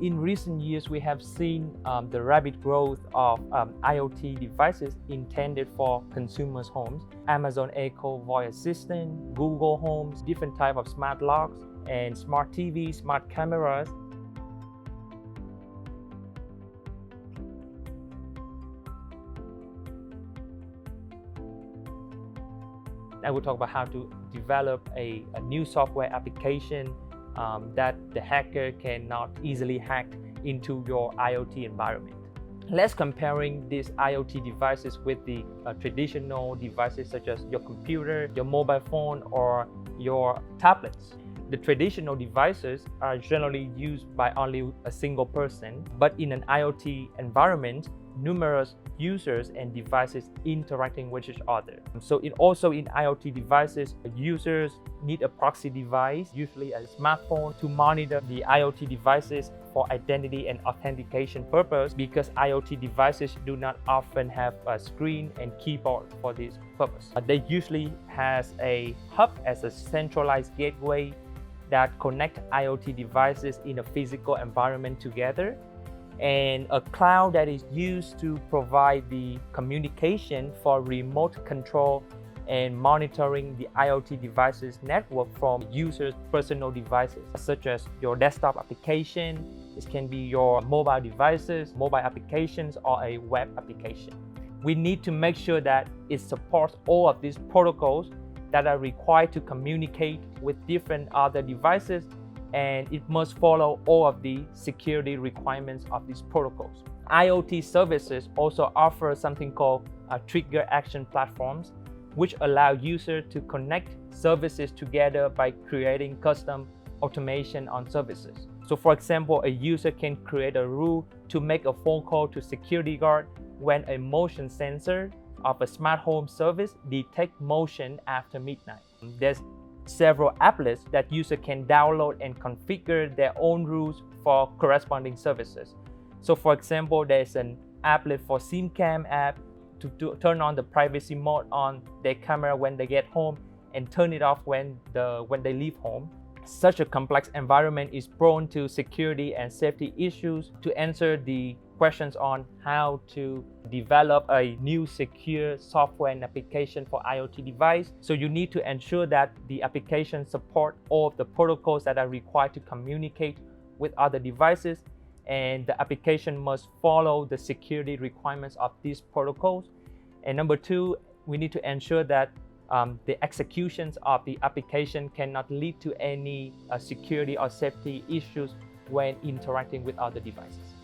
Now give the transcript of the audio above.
In recent years, we have seen the rapid growth of IoT devices intended for consumers' homes. Amazon Echo Voice Assistant, Google Homes, different type of smart locks, and smart TV, smart cameras. I will talk about how to develop a new software application that the hacker cannot easily hack into your IoT environment. Let's comparing these IoT devices with the traditional devices such as your computer, your mobile phone, or your tablets. The traditional devices are generally used by only a single person, but in an IoT environment, numerous users and devices interacting with each other. So also in IoT devices, users need a proxy device, usually a smartphone, to monitor the IoT devices for identity and authentication purpose, because IoT devices do not often have a screen and keyboard for this purpose. They usually has a hub as a centralized gateway that connect IoT devices in a physical environment together, and a cloud that is used to provide the communication for remote control and monitoring the IoT devices network from users' personal devices, such as your desktop application. This can be your mobile devices, mobile applications, or a web application. We need to make sure that it supports all of these protocols that are required to communicate with different other devices, and it must follow all of the security requirements of these protocols. IoT services also offer something called trigger action platforms, which allow users to connect services together by creating custom automation on services. So for example, a user can create a rule to make a phone call to security guard when a motion sensor of a smart home service detect motion after midnight. There's several applets that user can download and configure their own rules for corresponding services. So for example, there's an applet for SimCam app to turn on the privacy mode on their camera when they get home and turn it off when they leave home. Such a complex environment is prone to security and safety issues. To answer the questions on how to develop a new secure software and application for IoT device, so you need to ensure that the application support all of the protocols that are required to communicate with other devices, and the application must follow the security requirements of these protocols. And number two, we need to ensure that the executions of the application cannot lead to any security or safety issues when interacting with other devices.